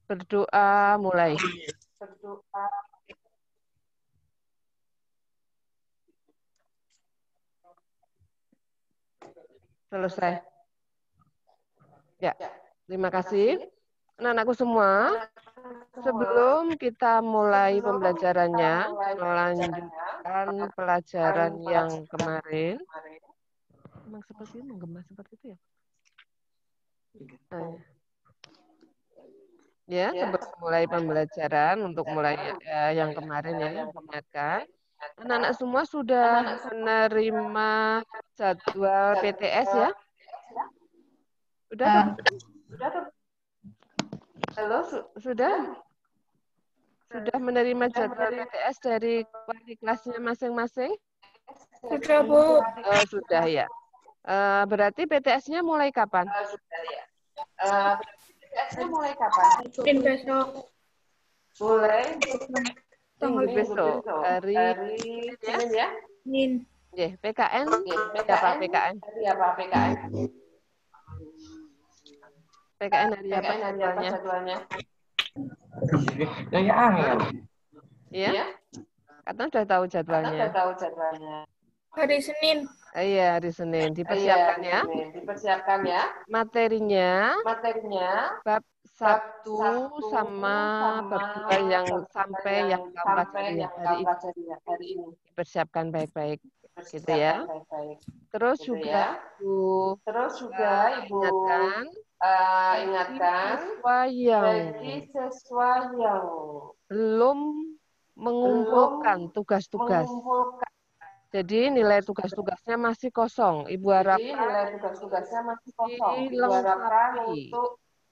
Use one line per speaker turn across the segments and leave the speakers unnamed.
Berdoa mulai. Selesai. Ya, terima kasih. Anak-anakku semua, sebelum kita mulai pembelajarannya, melanjutkan pelajaran yang kemarin. Memang seperti itu, menggema seperti itu ya? Ya, sebelum mulai pembelajaran, untuk mulai yang kemarin ya, diingatkan. Anak-anak semua sudah menerima jadwal PTS ya? Sudah? Halo, sudah? Sudah menerima jadwal PTS dari wali kelasnya masing-masing?
Sudah, Bu.
Oh, sudah ya. Berarti PTS-nya mulai kapan?
Mungkin besok.
Minggu besok. Hari Senin ya?
Senin.
PKN? Siapa PKN? PKN hari apa jadwalnya? Iya? Katanya sudah tahu jadwalnya.
Hari Senin.
Iya, hari Senin. Dipersiapkan ya. Materinya bab 1 sama bab 2 yang sampai yang kamu pelajari hari ini. Dipersiapkan baik-baik gitu ya. Terus juga Ibu ingatkan siswa yang belum mengumpulkan tugas-tugas. Jadi nilai tugas-tugasnya masih kosong. Ibu harapkan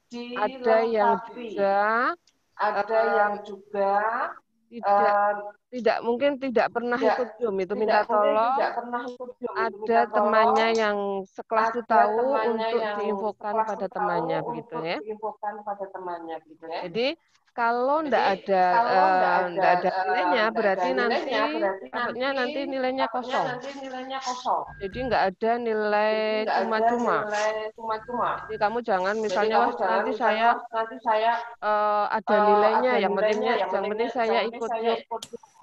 dilengkapi. Ada yang juga tidak mungkin tidak pernah ikut Zoom, itu minta tolong ada temannya yang sekelas itu tahu untuk diinfokan pada temannya begitu ya. Jadi kalau tidak ada nilainya berarti nanti takutnya nanti nilainya kosong. Jadi nggak ada nilai cuma-cuma. Jadi kamu jangan misalnya wah nanti saya ada nilainya, yang penting saya ikut yuk,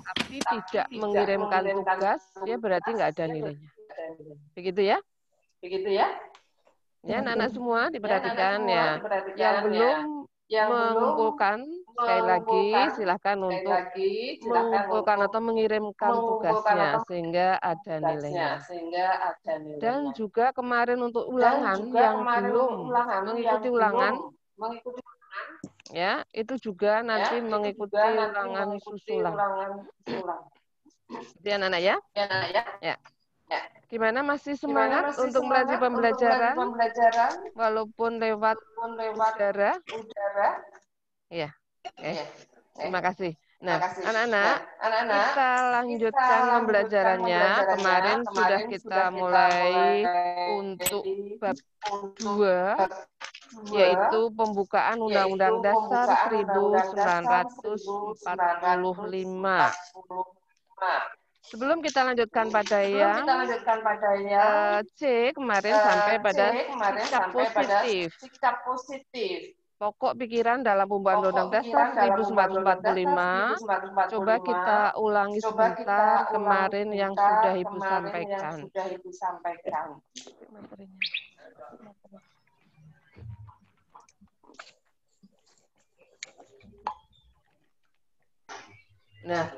tapi tidak mengirimkan tugas, ya berarti nggak ada nilainya. Begitu ya? Ya, anak-anak semua diperhatikan ya. Yang belum mengumpulkan, sekali lagi silahkan untuk mengumpulkan atau mengirimkan tugasnya sehingga ada nilainya. Dan juga kemarin untuk ulangan yang belum mengikuti ulangan, ya itu juga nanti mengikuti ulangan susulan. Jadi anak-anak ya? Ya. Gimana, masih semangat untuk melanjutkan pembelajaran walaupun lewat udara? Ya. Terima kasih. Nah, anak-anak, kita lanjutkan pembelajarannya. Kemarin sudah kita mulai untuk bab 2, yaitu pembukaan Undang-Undang Dasar 1945. Sebelum kita lanjutkan pada yang C, kemarin sampai pada sikap positif. Pokok pikiran dalam pembukaan Undang-Undang Dasar 1945. Coba kita ulangi sebentar kemarin yang sudah Ibu sampaikan. Nah,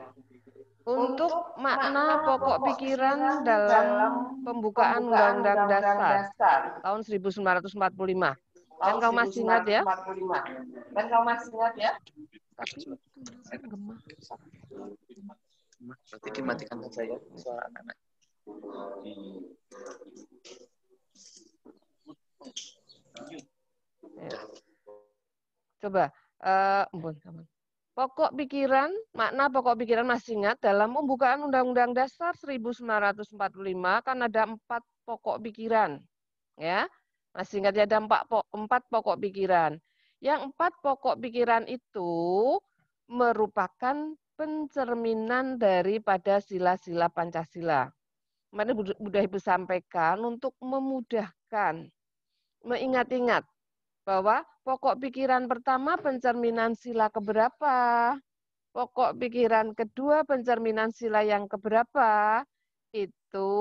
untuk makna pokok pikiran dalam pembukaan Undang-Undang Dasar tahun 1945. Dan kamu masih ingat ya? Tapi gemah.
Berarti dimatikan saja ya suara anak-anak.
Ya. Coba, pokok pikiran, makna pokok pikiran masih ingat dalam pembukaan Undang-Undang Dasar 1945 kan ada 4 pokok pikiran, ya masih ingat ya, ada 4 pokok pikiran. Yang 4 pokok pikiran itu merupakan pencerminan daripada sila-sila Pancasila. Kemarin sudah Ibu sampaikan untuk memudahkan mengingat-ingat bahwa pokok pikiran pertama pencerminan sila keberapa, pokok pikiran kedua pencerminan sila yang keberapa, itu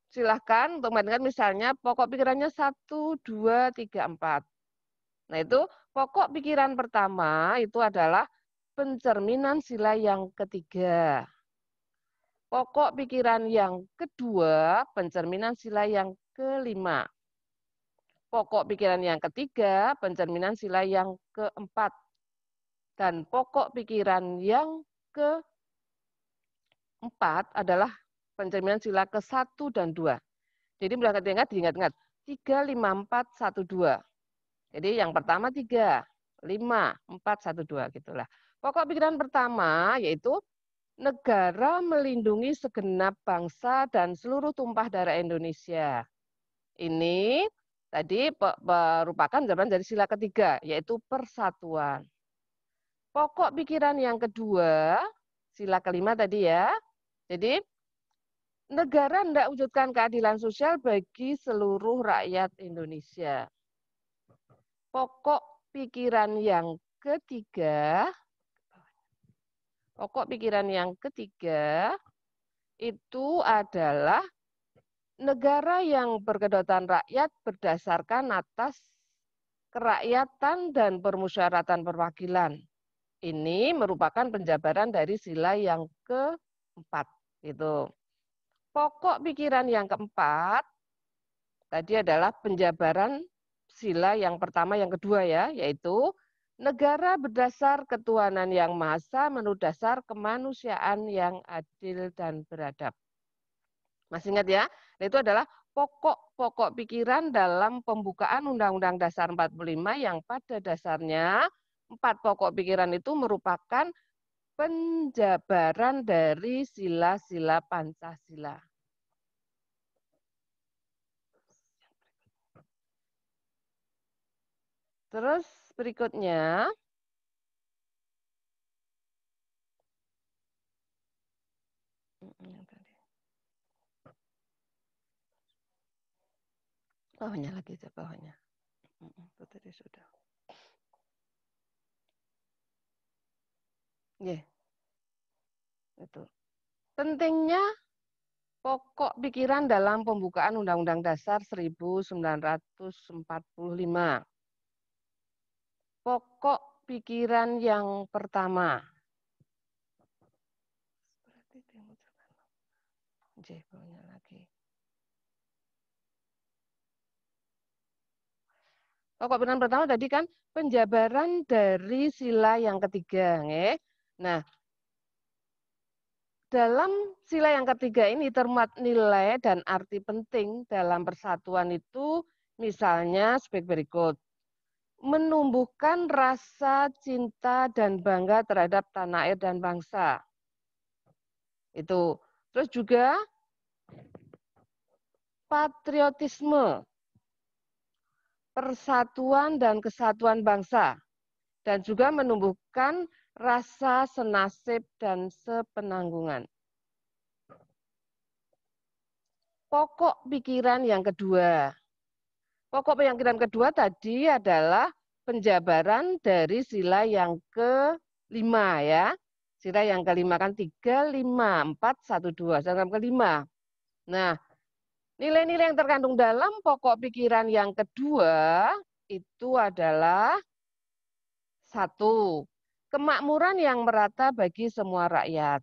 silahkan untuk membandingkan misalnya pokok pikirannya 1, 2, 3, 4. Nah itu pokok pikiran pertama itu adalah pencerminan sila yang ketiga. Pokok pikiran yang kedua pencerminan sila yang kelima. Pokok pikiran yang ketiga pencerminan sila yang keempat. Dan pokok pikiran yang keempat adalah pencerminan sila ke-1 dan 2. Jadi mudah diingat-ingat 3, 5, 4, 1, 2. Jadi yang pertama 3, 5, 4, 1, 2 gitulah. Pokok pikiran pertama yaitu negara melindungi segenap bangsa dan seluruh tumpah darah Indonesia. Ini tadi merupakan jawaban dari sila ketiga yaitu persatuan. Pokok pikiran yang kedua, sila kelima tadi ya. Jadi negara hendak wujudkan keadilan sosial bagi seluruh rakyat Indonesia. Pokok pikiran yang ketiga itu adalah negara yang berkedaulatan rakyat berdasarkan atas kerakyatan dan permusyawaratan perwakilan. Ini merupakan penjabaran dari sila yang keempat. Gitu. Pokok pikiran yang keempat tadi adalah penjabaran sila yang pertama, yang kedua ya, yaitu negara berdasar ketuhanan yang maha esa menurut dasar kemanusiaan yang adil dan beradab. Masih ingat ya? Itu adalah pokok-pokok pikiran dalam pembukaan Undang-Undang Dasar 45 yang pada dasarnya 4 pokok pikiran itu merupakan penjabaran dari sila-sila Pancasila. Terus berikutnya, bawahnya lagi aja, bawahnya. Itu tadi sudah. Yeah. Itu. Pentingnya pokok pikiran dalam pembukaan Undang-Undang Dasar 1945. Pokok pikiran yang pertama. Pokok pikiran pertama tadi kan penjabaran dari sila yang ketiga. Nah, dalam sila yang ketiga ini termuat nilai dan arti penting dalam persatuan itu misalnya sebagai berikut. Menumbuhkan rasa cinta dan bangga terhadap tanah air dan bangsa. Itu. Terus juga patriotisme, persatuan dan kesatuan bangsa. Dan juga menumbuhkan rasa senasib dan sepenanggungan. Pokok pikiran yang kedua. Pokok pikiran kedua tadi adalah penjabaran dari sila yang kelima ya. Sila yang kelima kan 3, 5, 4, 1, 2. Sila yang kelima. Nah, nilai-nilai yang terkandung dalam pokok pikiran yang kedua itu adalah 1. Kemakmuran yang merata bagi semua rakyat.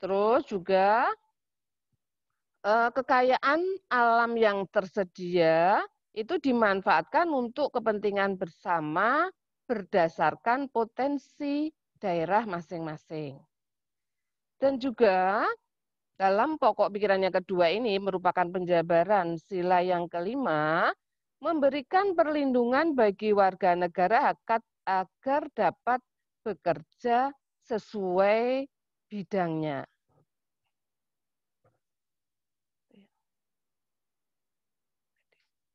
Terus juga kekayaan alam yang tersedia itu dimanfaatkan untuk kepentingan bersama berdasarkan potensi daerah masing-masing. Dan juga dalam pokok pikiran yang kedua ini merupakan penjabaran sila yang kelima, memberikan perlindungan bagi warga negara agar dapat bekerja sesuai bidangnya.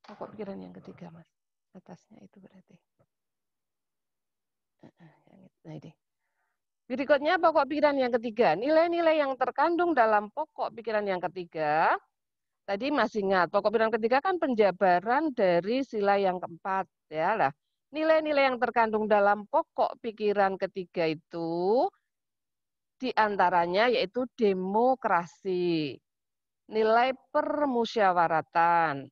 Pokok pikiran yang ketiga, Mas. Atasnya itu berarti. Nah, ini. Berikutnya pokok pikiran yang ketiga. Nilai-nilai yang terkandung dalam pokok pikiran yang ketiga Tadi masih ingat, pokok pikiran ketiga kan penjabaran dari sila yang keempat. Ya lah, nilai-nilai yang terkandung dalam pokok pikiran ketiga itu diantaranya yaitu demokrasi, nilai permusyawaratan,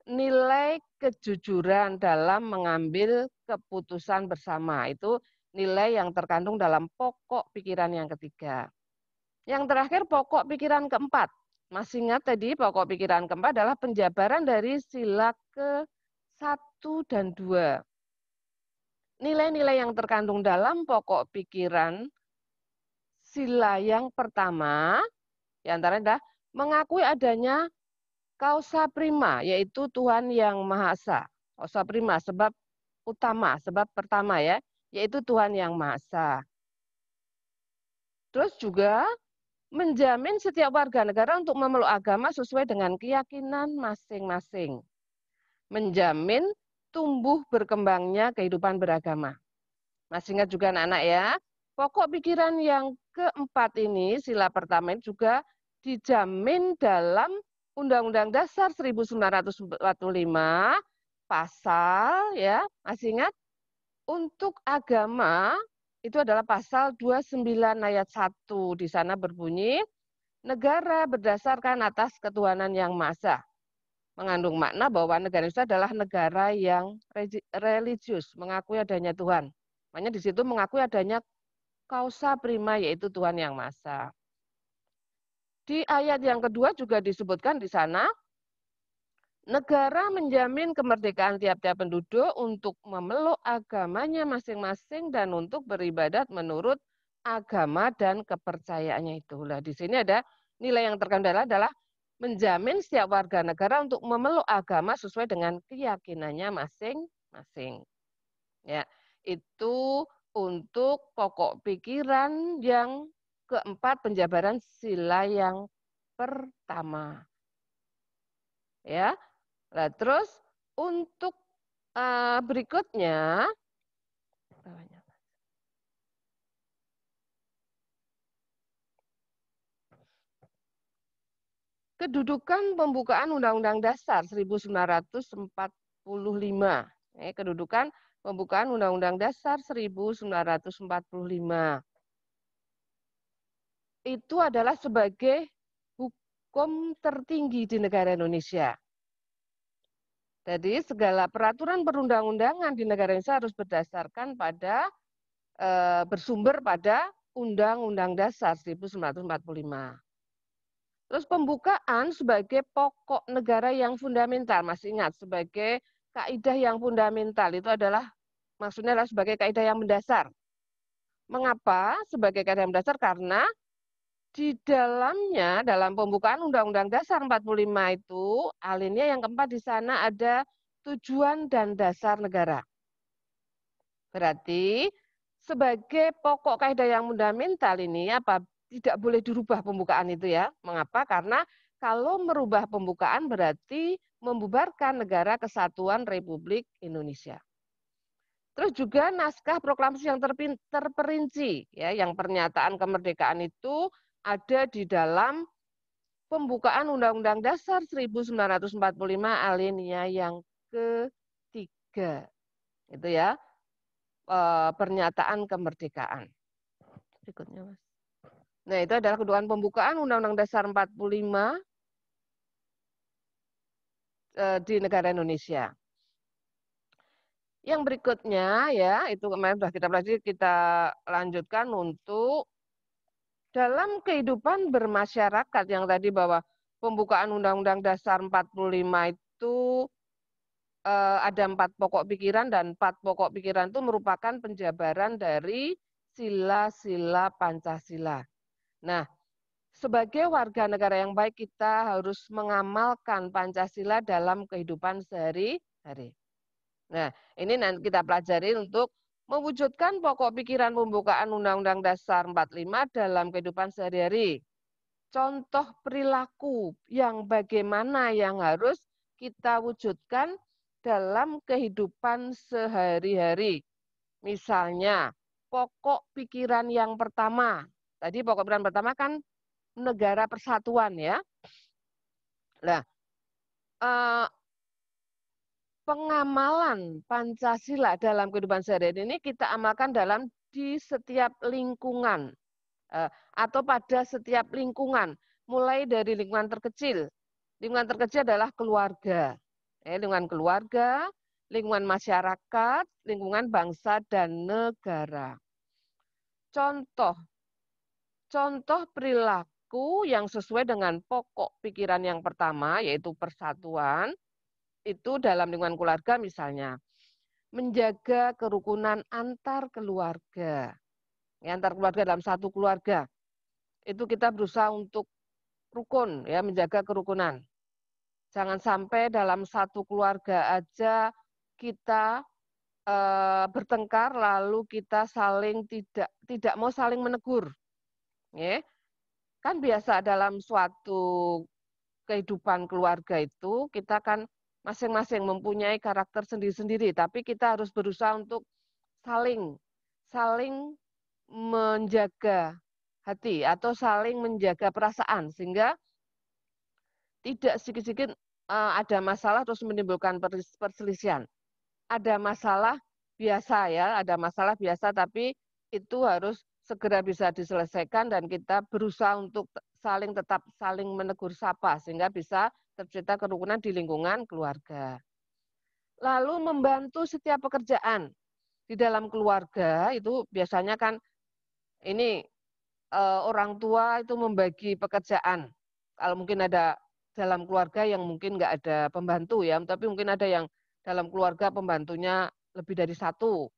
nilai kejujuran dalam mengambil keputusan bersama. Itu nilai yang terkandung dalam pokok pikiran yang ketiga. Yang terakhir pokok pikiran keempat. Masih ingat tadi pokok pikiran keempat adalah penjabaran dari sila ke-1 dan 2. Nilai-nilai yang terkandung dalam pokok pikiran sila yang pertama, diantaranya adalah mengakui adanya causa prima, yaitu Tuhan yang Maha Esa. Causa prima, sebab utama, sebab pertama ya, yaitu Tuhan yang Maha Esa. Terus juga menjamin setiap warga negara untuk memeluk agama sesuai dengan keyakinan masing-masing. Menjamin tumbuh berkembangnya kehidupan beragama. Masih ingat juga anak-anak ya, pokok pikiran yang keempat ini, sila pertama ini juga dijamin dalam Undang-Undang Dasar 1945, pasal ya, masih ingat? Untuk agama, itu adalah pasal 29 ayat 1. Di sana berbunyi, negara berdasarkan atas ketuhanan yang Maha Esa. Mengandung makna bahwa negara Indonesia adalah negara yang religius, mengakui adanya Tuhan. Makanya di situ mengakui adanya causa prima, yaitu Tuhan yang Maha Esa. Di ayat yang kedua juga disebutkan di sana, negara menjamin kemerdekaan tiap-tiap penduduk untuk memeluk agamanya masing-masing dan untuk beribadat menurut agama dan kepercayaannya itu. Nah, di sini ada nilai yang terkandung adalah menjamin setiap warga negara untuk memeluk agama sesuai dengan keyakinannya masing-masing. Ya, itu untuk pokok pikiran yang keempat, penjabaran sila yang pertama. Ya. Nah, terus untuk berikutnya kedudukan pembukaan Undang-Undang Dasar 1945. Kedudukan pembukaan Undang-Undang Dasar 1945. Itu adalah sebagai hukum tertinggi di negara Indonesia. Jadi segala peraturan perundang-undangan di negara Indonesia harus berdasarkan pada bersumber pada Undang-Undang Dasar 1945. Terus pembukaan sebagai pokok negara yang fundamental, masih ingat, sebagai kaidah yang fundamental itu adalah maksudnya adalah sebagai kaidah yang mendasar. Mengapa sebagai kaidah yang mendasar? Karena di dalamnya, dalam pembukaan Undang-Undang Dasar 45 itu, alinea yang keempat di sana ada tujuan dan dasar negara. Berarti sebagai pokok kaidah yang fundamental ini apa tidak boleh dirubah pembukaan itu ya. Mengapa? Karena kalau merubah pembukaan berarti membubarkan Negara Kesatuan Republik Indonesia. Terus juga naskah proklamasi yang terperinci ya, yang pernyataan kemerdekaan itu ada di dalam pembukaan Undang-Undang Dasar 1945 alinea yang ketiga. Itu ya. Pernyataan kemerdekaan. Berikutnya, Mas. Nah, itu adalah kedudukan pembukaan Undang-Undang Dasar 45 di negara Indonesia. Yang berikutnya ya, itu kemarin sudah kita pelajari, kita lanjutkan untuk dalam kehidupan bermasyarakat yang tadi bahwa pembukaan Undang-Undang Dasar 45 itu ada 4 pokok pikiran dan 4 pokok pikiran itu merupakan penjabaran dari sila-sila Pancasila. Nah, sebagai warga negara yang baik kita harus mengamalkan Pancasila dalam kehidupan sehari-hari. Nah, ini nanti kita pelajari untuk mewujudkan pokok pikiran pembukaan Undang-Undang Dasar 45 dalam kehidupan sehari-hari. Contoh perilaku yang bagaimana yang harus kita wujudkan dalam kehidupan sehari-hari. Misalnya, pokok pikiran yang pertama. Tadi pokok pikiran pertama kan negara persatuan ya. Nah, pengamalan Pancasila dalam kehidupan sehari-hari ini kita amalkan di setiap lingkungan atau pada setiap lingkungan, mulai dari lingkungan terkecil. Lingkungan terkecil adalah keluarga, lingkungan keluarga, lingkungan masyarakat, lingkungan bangsa dan negara. Contoh perilaku yang sesuai dengan pokok pikiran yang pertama, yaitu persatuan, itu dalam lingkungan keluarga misalnya, menjaga kerukunan antar keluarga. Antar keluarga dalam satu keluarga. Itu kita berusaha untuk rukun, ya, menjaga kerukunan. Jangan sampai dalam satu keluarga aja kita bertengkar lalu kita saling tidak mau saling menegur. Ya. Kan biasa dalam suatu kehidupan keluarga itu kita kan masing-masing mempunyai karakter sendiri-sendiri, tapi kita harus berusaha untuk saling menjaga hati atau saling menjaga perasaan sehingga tidak sedikit-sedikit ada masalah terus menimbulkan perselisihan. Ada masalah biasa ya, ada masalah biasa tapi itu harus segera bisa diselesaikan dan kita berusaha untuk tetap saling menegur sapa sehingga bisa tercipta kerukunan di lingkungan keluarga. Lalu membantu setiap pekerjaan di dalam keluarga itu biasanya kan ini orang tua itu membagi pekerjaan. Kalau mungkin ada dalam keluarga yang mungkin nggak ada pembantu ya, tapi mungkin ada yang dalam keluarga pembantunya lebih dari satu.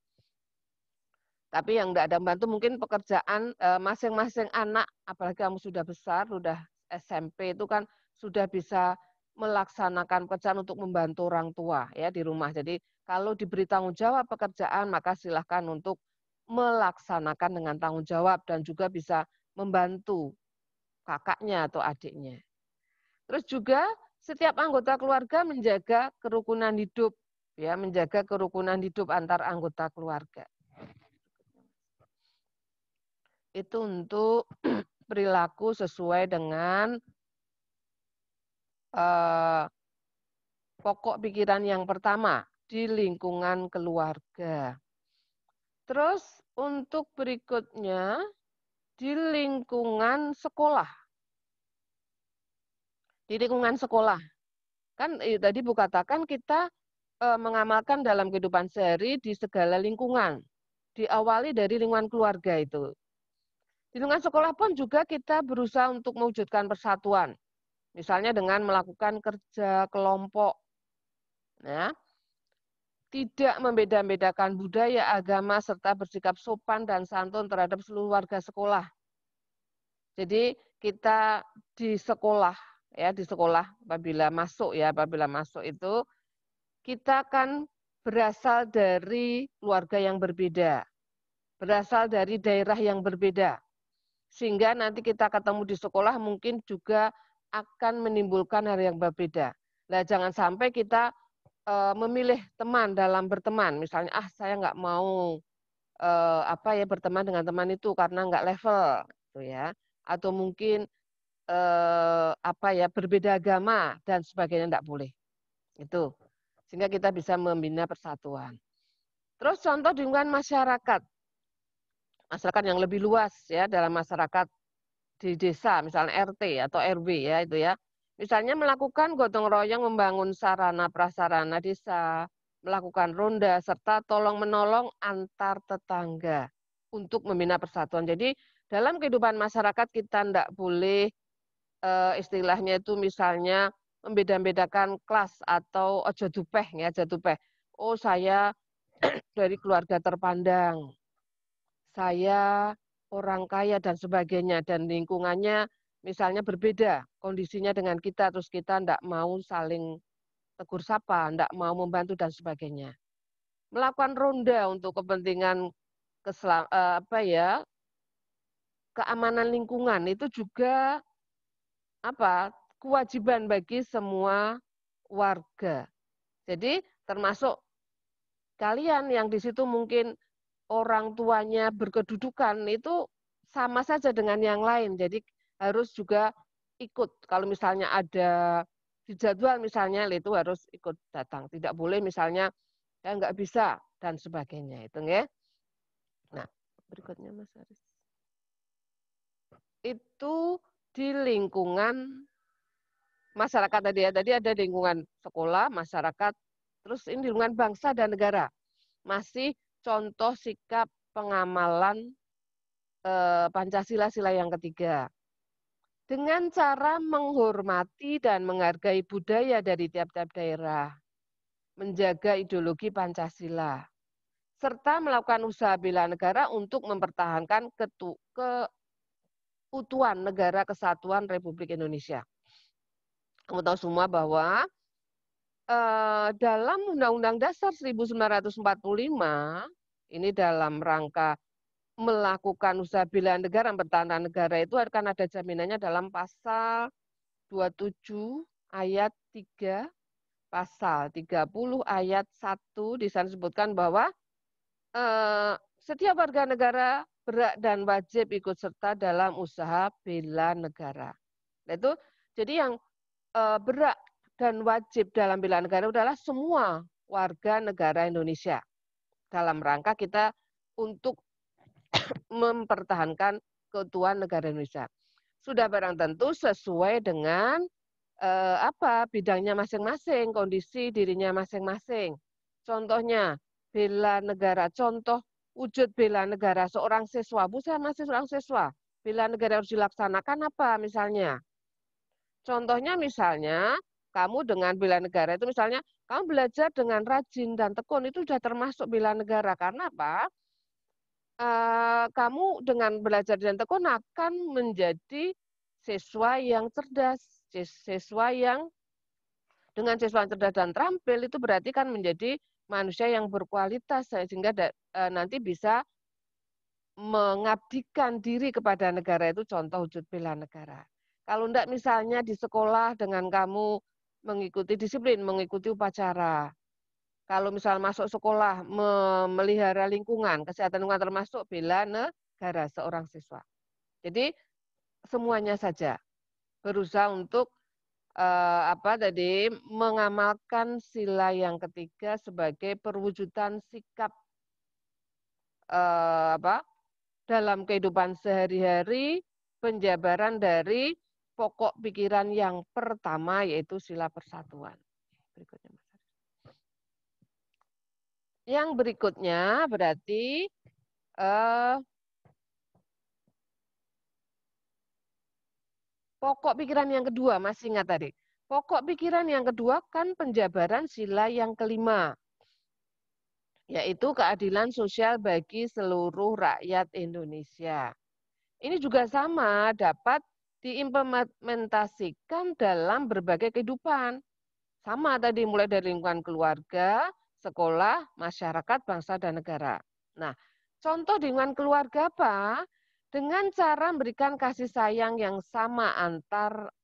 Tapi yang nggak ada pembantu mungkin pekerjaan masing-masing anak, apalagi kamu sudah besar, sudah SMP itu kan sudah bisa melaksanakan pekerjaan untuk membantu orang tua ya di rumah. Jadi kalau diberi tanggung jawab pekerjaan maka silahkan untuk melaksanakan dengan tanggung jawab dan juga bisa membantu kakaknya atau adiknya. Terus juga setiap anggota keluarga menjaga kerukunan hidup, ya, menjaga kerukunan hidup antar anggota keluarga. Itu untuk perilaku sesuai dengan pokok pikiran yang pertama di lingkungan keluarga. Terus untuk berikutnya di lingkungan sekolah. Di lingkungan sekolah. Kan tadi Bu katakan kita mengamalkan dalam kehidupan sehari di segala lingkungan. Diawali dari lingkungan keluarga itu. Di lingkungan sekolah pun juga kita berusaha untuk mewujudkan persatuan. Misalnya dengan melakukan kerja kelompok. Ya. Tidak membeda-bedakan budaya, agama, serta bersikap sopan dan santun terhadap seluruh warga sekolah. Jadi kita di sekolah, ya di sekolah apabila masuk itu kita kan berasal dari keluarga yang berbeda, berasal dari daerah yang berbeda, sehingga nanti kita ketemu di sekolah mungkin juga akan menimbulkan hal yang berbeda. Nah, jangan sampai kita memilih teman dalam berteman, misalnya saya nggak mau berteman dengan teman itu karena nggak level, gitu ya, atau mungkin berbeda agama dan sebagainya nggak boleh, itu sehingga kita bisa membina persatuan. Terus contoh di lingkungan masyarakat yang lebih luas ya dalam masyarakat di desa, misalnya RT atau RW ya itu ya. Misalnya melakukan gotong royong membangun sarana prasarana desa, melakukan ronda, serta tolong-menolong antar tetangga untuk membina persatuan. Jadi dalam kehidupan masyarakat kita tidak boleh istilahnya itu misalnya membeda-bedakan kelas atau ojo dupeh ya, ojo dupeh. Oh saya dari keluarga terpandang, saya orang kaya dan sebagainya dan lingkungannya misalnya berbeda kondisinya dengan kita, terus kita tidak mau saling tegur sapa, tidak mau membantu dan sebagainya. Melakukan ronda untuk kepentingan keamanan lingkungan itu juga kewajiban bagi semua warga. Jadi termasuk kalian yang di situ mungkin orang tuanya berkedudukan itu sama saja dengan yang lain. Jadi harus juga ikut. Kalau misalnya ada di jadwal misalnya itu harus ikut datang. Tidak boleh misalnya ya nggak bisa dan sebagainya itu ya. Nah, berikutnya Mas Haris. Itu di lingkungan masyarakat tadi ya. Tadi ada lingkungan sekolah, masyarakat, terus ini lingkungan bangsa dan negara. Masih contoh sikap pengamalan Pancasila sila yang ketiga. Dengan cara menghormati dan menghargai budaya dari tiap-tiap daerah, menjaga ideologi Pancasila, serta melakukan usaha bela negara untuk mempertahankan keutuhan negara kesatuan Republik Indonesia. Kamu tahu semua bahwa dalam Undang-Undang Dasar 1945, ini dalam rangka melakukan usaha bela negara, pertahanan negara itu akan ada jaminannya dalam pasal 27 ayat 3, pasal 30 ayat 1 di sana disebutkan bahwa setiap warga negara berhak dan wajib ikut serta dalam usaha bela negara. Nah, itu jadi yang berhak dan wajib dalam bela negara adalah semua warga negara Indonesia dalam rangka kita untuk mempertahankan keutuhan negara Indonesia. Sudah barang tentu sesuai dengan bidangnya masing-masing, kondisi dirinya masing-masing. Contohnya bela negara, contoh wujud bela negara seorang siswa, saya masih seorang siswa, bela negara harus dilaksanakan apa misalnya? Contohnya misalnya kamu dengan bela negara itu misalnya kamu belajar dengan rajin dan tekun itu sudah termasuk bela negara. Karena apa? Kamu dengan belajar dan tekun akan menjadi siswa yang cerdas, siswa yang dengan siswa yang cerdas dan terampil itu berarti kan menjadi manusia yang berkualitas sehingga nanti bisa mengabdikan diri kepada negara itu contoh wujud bela negara. Kalau enggak misalnya di sekolah dengan kamu mengikuti disiplin, mengikuti upacara. Kalau misal masuk sekolah memelihara lingkungan, kesehatan lingkungan termasuk bela negara seorang siswa. Jadi semuanya saja berusaha untuk mengamalkan sila yang ketiga sebagai perwujudan sikap dalam kehidupan sehari-hari, penjabaran dari pokok pikiran yang pertama yaitu sila persatuan. Berikutnya, Mas. Yang berikutnya berarti pokok pikiran yang kedua, masih ingat tadi. Pokok pikiran yang kedua kan penjabaran sila yang kelima, yaitu keadilan sosial bagi seluruh rakyat Indonesia. Ini juga sama, dapat diimplementasikan dalam berbagai kehidupan. Sama tadi, mulai dari lingkungan keluarga, sekolah, masyarakat, bangsa, dan negara. Nah, contoh dengan keluarga apa? Dengan cara memberikan kasih sayang yang sama antar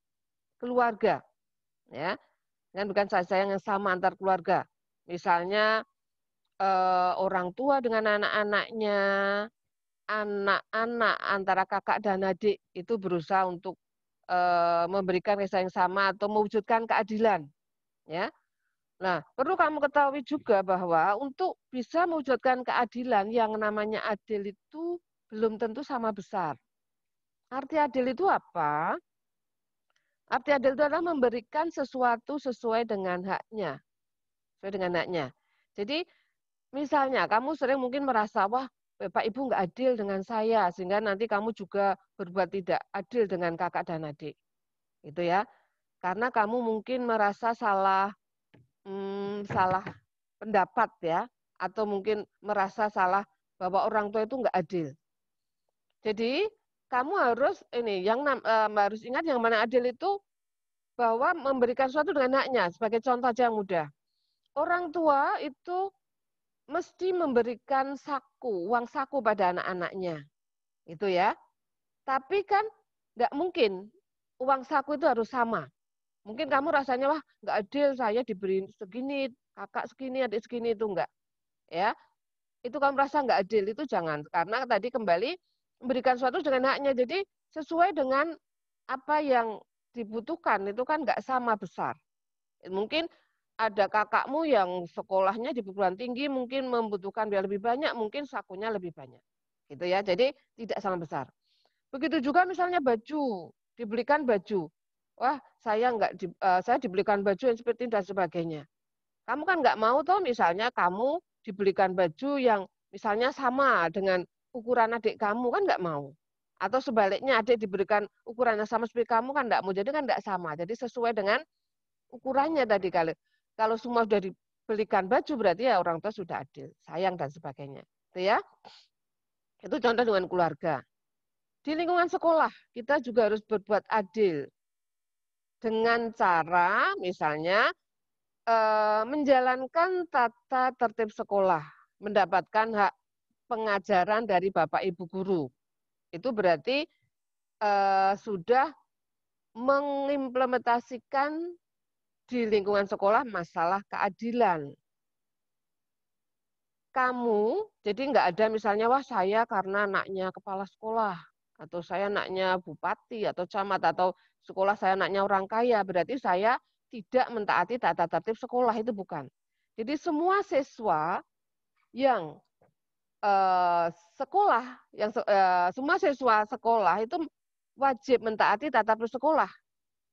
keluarga. Ya, dengan memberikan kasih sayang yang sama antar keluarga. Misalnya, orang tua dengan anak-anaknya, anak-anak antara kakak dan adik itu berusaha untuk memberikan kasih sayang yang sama atau mewujudkan keadilan. Ya, nah, perlu kamu ketahui juga bahwa untuk bisa mewujudkan keadilan yang namanya adil itu belum tentu sama besar. Arti adil itu apa? Arti adil itu adalah memberikan sesuatu sesuai dengan haknya. Sesuai dengan haknya. Jadi, misalnya kamu sering mungkin merasa, wah, Bapak Ibu nggak adil dengan saya, sehingga nanti kamu juga berbuat tidak adil dengan kakak dan adik. Itu ya. Karena kamu mungkin merasa salah pendapat ya, atau mungkin merasa salah bahwa orang tua itu nggak adil. Jadi kamu harus harus ingat yang mana adil itu bahwa memberikan sesuatu dengan haknya. Sebagai contoh aja yang mudah, orang tua itu mesti memberikan uang saku pada anak-anaknya, itu ya. Tapi kan nggak mungkin uang saku itu harus sama. Mungkin kamu rasanya wah nggak adil, saya diberi segini, kakak segini, adik segini, itu enggak. Ya, itu kamu merasa nggak adil, itu jangan. Karena tadi kembali memberikan sesuatu dengan haknya. Jadi sesuai dengan apa yang dibutuhkan itu kan nggak sama besar. Mungkin ada kakakmu yang sekolahnya di perguruan tinggi mungkin membutuhkan biaya lebih banyak, mungkin sakunya lebih banyak. Gitu ya. Jadi tidak sama besar. Begitu juga misalnya baju, dibelikan baju. Wah, saya dibelikan baju yang seperti ini dan sebagainya. Kamu kan nggak mau toh misalnya kamu dibelikan baju yang misalnya sama dengan ukuran adik kamu, kan nggak mau. Atau sebaliknya adik diberikan ukuran yang sama seperti kamu, kan nggak mau. Jadi kan nggak sama. Jadi sesuai dengan ukurannya tadi. Kalau semua sudah dibelikan baju berarti ya orang tua sudah adil, sayang dan sebagainya. Itu ya. Itu contoh dengan keluarga. Di lingkungan sekolah kita juga harus berbuat adil dengan cara misalnya menjalankan tata tertib sekolah, mendapatkan hak pengajaran dari Bapak Ibu guru. Itu berarti sudah mengimplementasikan di lingkungan sekolah masalah keadilan. Kamu, jadi nggak ada misalnya, wah saya karena anaknya kepala sekolah, atau saya anaknya bupati, atau camat, atau sekolah saya anaknya orang kaya, berarti saya tidak mentaati tata tertib sekolah, itu bukan. Jadi semua siswa yang semua siswa sekolah itu wajib mentaati tata tertib sekolah.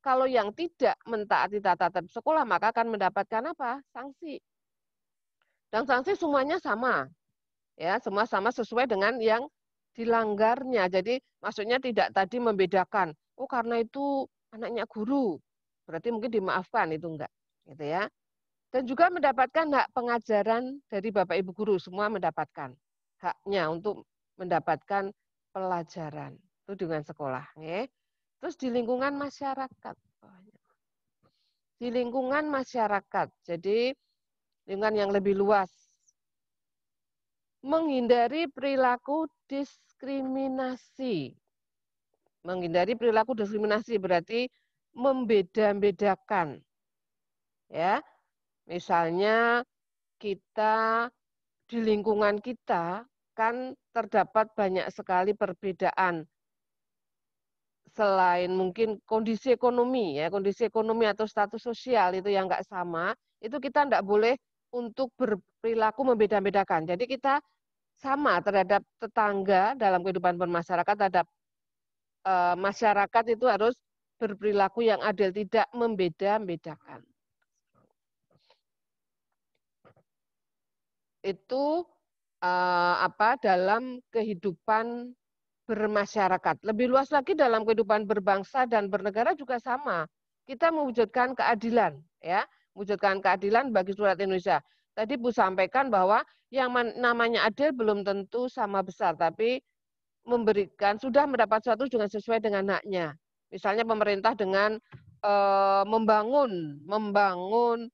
Kalau yang tidak mentaati tata tertib sekolah, maka akan mendapatkan apa? Sanksi. Dan sanksi semuanya sama. Ya, semua sama sesuai dengan yang dilanggarnya. Jadi maksudnya tidak tadi membedakan. Oh, karena itu anaknya guru. Berarti mungkin dimaafkan, itu enggak. Gitu ya. Dan juga mendapatkan hak pengajaran dari Bapak Ibu guru, semua mendapatkan haknya untuk mendapatkan pelajaran. Itu dengan sekolah, ya. Terus di lingkungan masyarakat. Di lingkungan masyarakat. Jadi lingkungan yang lebih luas. Menghindari perilaku diskriminasi. Menghindari perilaku diskriminasi berarti membeda-bedakan. Ya. Misalnya kita di lingkungan kita kan terdapat banyak sekali perbedaan. Selain mungkin kondisi ekonomi ya, kondisi ekonomi atau status sosial itu yang nggak sama, itu kita nggak boleh untuk berperilaku membeda-bedakan. Jadi kita sama terhadap tetangga dalam kehidupan bermasyarakat, terhadap masyarakat itu harus berperilaku yang adil, tidak membeda-bedakan. Itu dalam kehidupan bermasyarakat. Lebih luas lagi dalam kehidupan berbangsa dan bernegara juga sama. Kita mewujudkan keadilan, ya, mewujudkan keadilan bagi seluruh rakyat Indonesia. Tadi Bu sampaikan bahwa yang namanya adil belum tentu sama besar, tapi sudah mendapat sesuatu dengan sesuai dengan haknya. Misalnya pemerintah dengan membangun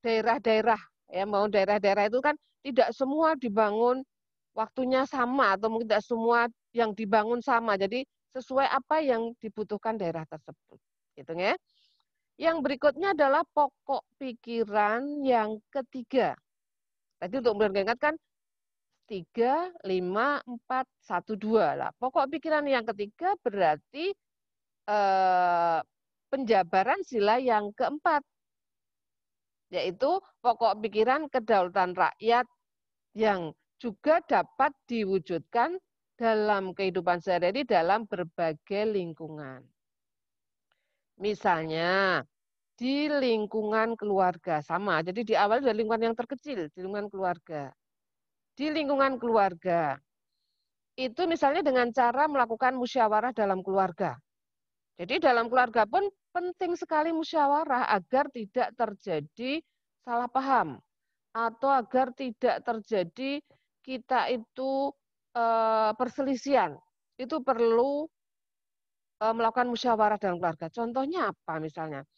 daerah-daerah, ya, membangun daerah-daerah itu kan tidak semua dibangun waktunya sama atau mungkin tidak semua yang dibangun sama. Jadi sesuai apa yang dibutuhkan daerah tersebut. Gitu ya. Yang berikutnya adalah pokok pikiran yang ketiga. Tadi untuk mengingatkan 3, 5, 4, 1, 2 lah. Pokok pikiran yang ketiga berarti penjabaran sila yang keempat, yaitu pokok pikiran kedaulatan rakyat yang juga dapat diwujudkan dalam kehidupan sehari-hari dalam berbagai lingkungan. Misalnya di lingkungan keluarga sama. Jadi di awal dari lingkungan yang terkecil, di lingkungan keluarga. Di lingkungan keluarga itu misalnya dengan cara melakukan musyawarah dalam keluarga. Jadi dalam keluarga pun penting sekali musyawarah agar tidak terjadi salah paham atau agar tidak terjadi kita itu perselisihan. Itu perlu melakukan musyawarah dalam keluarga. Contohnya apa misalnya?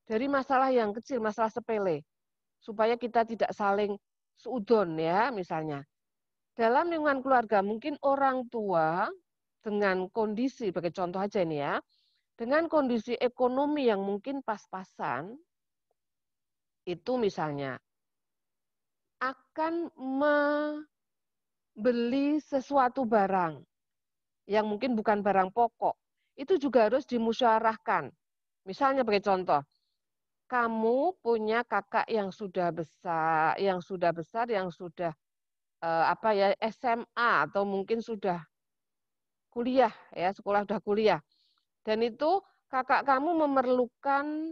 Dari masalah yang kecil, masalah sepele, supaya kita tidak saling seudon ya misalnya. Dalam lingkungan keluarga mungkin orang tua dengan kondisi, sebagai contoh aja ini ya, dengan kondisi ekonomi yang mungkin pas-pasan, itu misalnya akan membeli sesuatu barang yang mungkin bukan barang pokok, itu juga harus dimusyawarahkan. Misalnya sebagai contoh, kamu punya kakak yang sudah besar, yang sudah SMA atau mungkin sudah kuliah ya, sekolah sudah kuliah. Dan itu kakak kamu memerlukan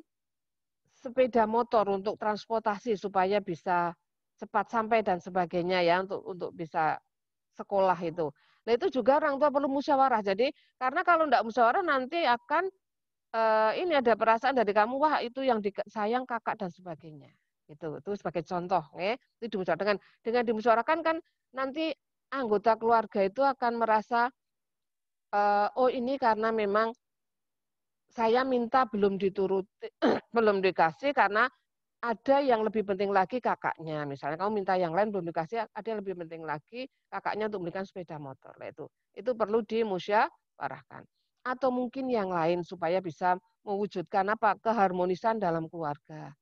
sepeda motor untuk transportasi supaya bisa cepat sampai dan sebagainya ya, untuk bisa sekolah itu. Nah, itu juga orang tua perlu musyawarah. Jadi karena kalau tidak musyawarah nanti akan ini ada perasaan dari kamu, wah itu yang sayang kakak dan sebagainya. Itu sebagai contoh, itu dimusyawarahkan. Dengan dimusyawarahkan kan nanti anggota keluarga itu akan merasa oh ini karena memang saya minta belum dituruti, belum dikasih karena ada yang lebih penting lagi kakaknya. Misalnya kamu minta yang lain belum dikasih, ada yang lebih penting lagi kakaknya untuk membelikan sepeda motor. Nah, itu perlu dimusyawarahkan. Atau mungkin yang lain supaya bisa mewujudkan apa? Keharmonisan dalam keluarga.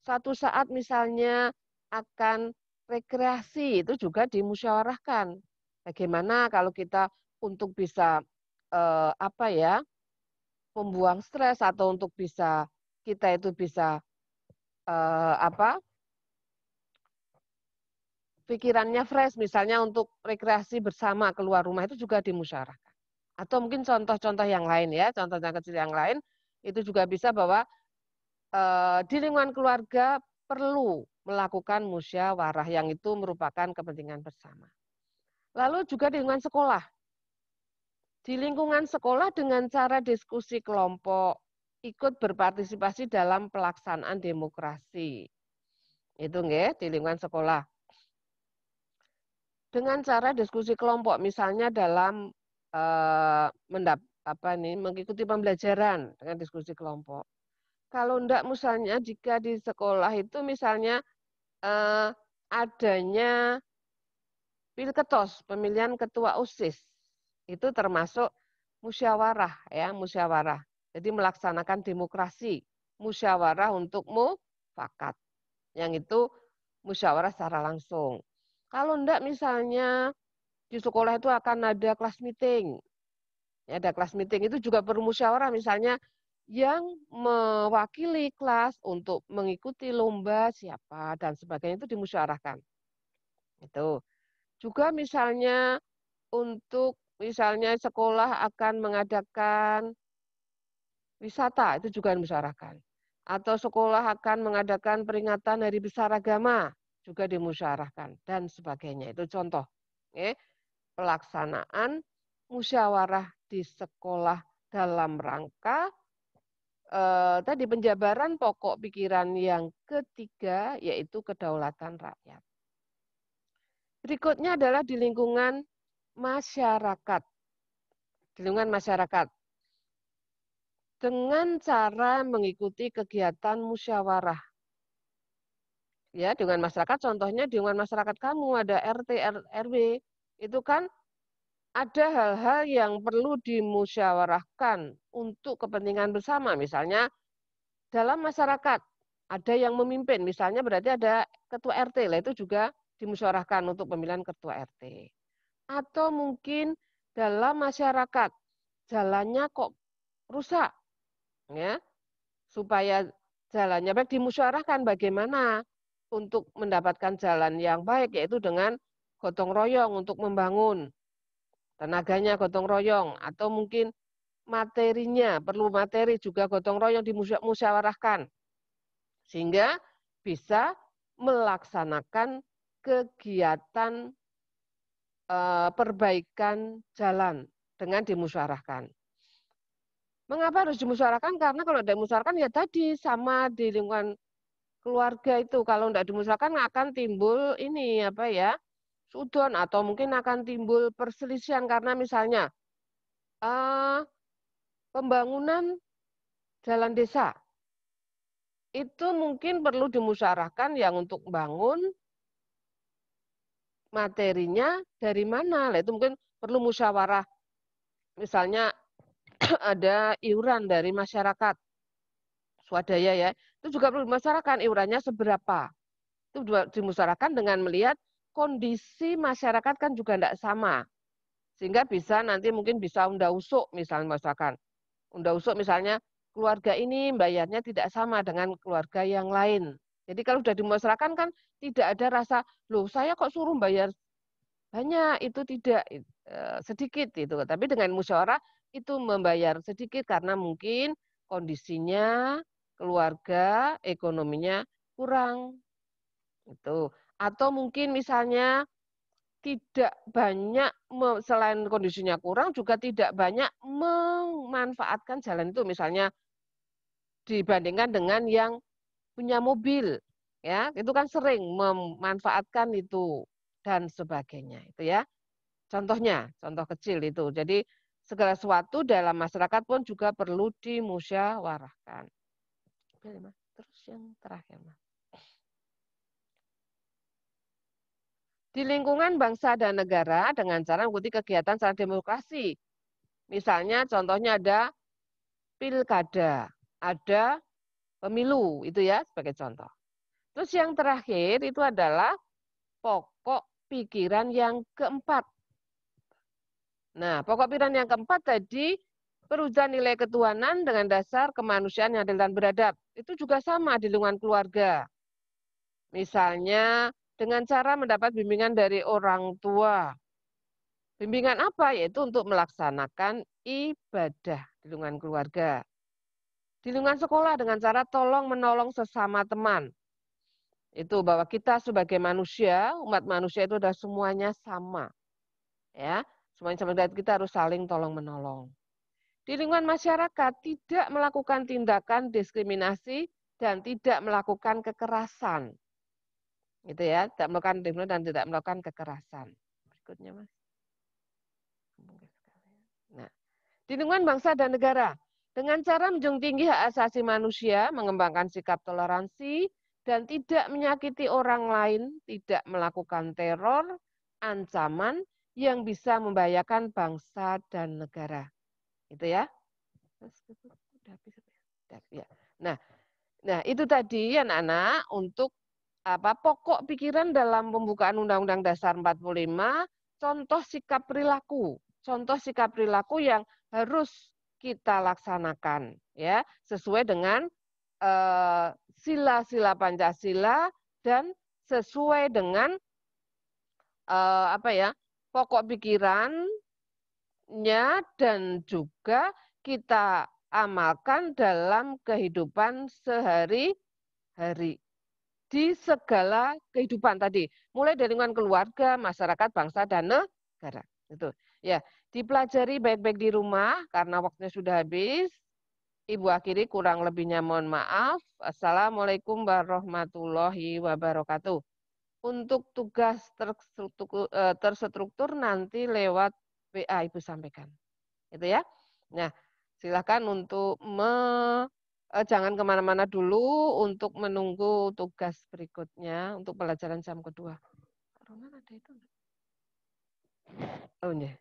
Suatu saat misalnya akan rekreasi itu juga dimusyawarahkan. Bagaimana kalau kita untuk bisa membuang stres atau untuk bisa kita itu bisa pikirannya fresh, misalnya untuk rekreasi bersama keluar rumah itu juga dimusyawarahkan. Atau mungkin contoh-contoh yang lain ya, contoh-contoh kecil yang lain itu juga bisa bahwa di lingkungan keluarga perlu melakukan musyawarah yang itu merupakan kepentingan bersama. Lalu juga di lingkungan sekolah. Di lingkungan sekolah dengan cara diskusi kelompok, ikut berpartisipasi dalam pelaksanaan demokrasi. Itu nggih, di lingkungan sekolah. Dengan cara diskusi kelompok, misalnya dalam mengikuti pembelajaran dengan diskusi kelompok. Kalau enggak, misalnya jika di sekolah itu misalnya adanya pilketos, pemilihan ketua OSIS, itu termasuk musyawarah ya, musyawarah. Jadi melaksanakan demokrasi, musyawarah untuk mufakat. Yang itu musyawarah secara langsung. Kalau enggak misalnya di sekolah itu akan ada kelas meeting. Ya, ada kelas meeting itu juga perlu musyawarah, misalnya yang mewakili kelas untuk mengikuti lomba siapa dan sebagainya itu dimusyawarahkan. Itu. Juga misalnya untuk misalnya sekolah akan mengadakan wisata, itu juga dimusyawarahkan. Atau sekolah akan mengadakan peringatan Hari Besar Agama, juga dimusyawarahkan dan sebagainya. Itu contoh pelaksanaan musyawarah di sekolah dalam rangka tadi penjabaran pokok pikiran yang ketiga, yaitu kedaulatan rakyat. Berikutnya adalah di lingkungan masyarakat. Di lingkungan masyarakat. Dengan cara mengikuti kegiatan musyawarah. Ya, dengan masyarakat, contohnya dengan masyarakat kamu ada RT, RW, itu kan ada hal-hal yang perlu dimusyawarahkan untuk kepentingan bersama. Misalnya dalam masyarakat ada yang memimpin, misalnya berarti ada ketua RT, lah itu juga dimusyawarahkan untuk pemilihan ketua RT. Atau mungkin dalam masyarakat jalannya kok rusak, ya, supaya jalannya baik, dimusyawarahkan bagaimana untuk mendapatkan jalan yang baik, yaitu dengan gotong royong untuk membangun, tenaganya gotong royong, atau mungkin materinya, perlu materi juga gotong royong dimusyawarahkan, sehingga bisa melaksanakan kegiatan perbaikan jalan dengan dimusyawarahkan. Mengapa harus dimusyawarahkan? Karena kalau tidak dimusyawarahkan ya tadi sama di lingkungan keluarga itu, kalau tidak dimusyawarahkan akan timbul ini sudon, atau mungkin akan timbul perselisihan karena misalnya pembangunan jalan desa itu mungkin perlu dimusyawarahkan yang untuk bangun materinya dari mana. Itu mungkin perlu musyawarah. Misalnya ada iuran dari masyarakat swadaya ya, itu juga perlu dimusyawarahkan iurannya seberapa. Itu dimusyawarahkan dengan melihat kondisi masyarakat kan juga tidak sama. Sehingga bisa nanti mungkin bisa unda usuk misalnya masyarakat. Unda usuk misalnya keluarga ini bayarnya tidak sama dengan keluarga yang lain. Jadi kalau sudah dimusyawarahkan kan tidak ada rasa, loh saya kok suruh bayar banyak, itu tidak sedikit itu. Tapi dengan musyawarah itu membayar sedikit karena mungkin kondisinya keluarga ekonominya kurang itu. Atau mungkin misalnya tidak banyak selain kondisinya kurang juga tidak banyak memanfaatkan jalan itu, misalnya dibandingkan dengan yang punya mobil, ya itu kan sering memanfaatkan itu dan sebagainya itu ya. Contohnya, contoh kecil itu. Jadi segala sesuatu dalam masyarakat pun juga perlu dimusyawarahkan. Terus yang terakhir, Mas. Di lingkungan bangsa dan negara dengan cara mengikuti kegiatan secara demokrasi. Misalnya contohnya ada pilkada, ada pemilu, itu ya sebagai contoh. Terus yang terakhir itu adalah pokok pikiran yang keempat. Nah, pokok pikiran yang keempat tadi perwujudan nilai ketuhanan dengan dasar kemanusiaan yang adil dan beradab. Itu juga sama di lingkungan keluarga. Misalnya dengan cara mendapat bimbingan dari orang tua. Bimbingan apa? Yaitu untuk melaksanakan ibadah di lingkungan keluarga. Di lingkungan sekolah dengan cara tolong menolong sesama teman. Itu bahwa kita sebagai manusia, umat manusia itu adalah semuanya sama. Ya, semuanya sama, kita harus saling tolong menolong. Di lingkungan masyarakat tidak melakukan tindakan diskriminasi dan tidak melakukan kekerasan. Gitu ya, tidak melakukan diskriminasi dan tidak melakukan kekerasan. Berikutnya, Mas. Nah, di lingkungan bangsa dan negara, dengan cara menjunjung tinggi hak asasi manusia, mengembangkan sikap toleransi, dan tidak menyakiti orang lain, tidak melakukan teror, ancaman yang bisa membahayakan bangsa dan negara. Itu ya. Nah, itu tadi anak-anak untuk pokok pikiran dalam pembukaan Undang-Undang Dasar 45, contoh sikap perilaku. Contoh sikap perilaku yang harus kita laksanakan ya, sesuai dengan sila-sila Pancasila dan sesuai dengan pokok pikirannya dan juga kita amalkan dalam kehidupan sehari-hari di segala kehidupan tadi, mulai dari lingkungan keluarga, masyarakat, bangsa dan negara. Itu ya, dipelajari baik-baik di rumah karena waktunya sudah habis. Ibu akhiri, kurang lebihnya mohon maaf. Assalamualaikum warahmatullahi wabarakatuh. Untuk tugas terstruktur nanti lewat WA Ibu sampaikan. Itu ya. Nah, silakan untuk jangan kemana-mana dulu untuk menunggu tugas berikutnya untuk pelajaran jam kedua. Roman ada itu? Oh, ya.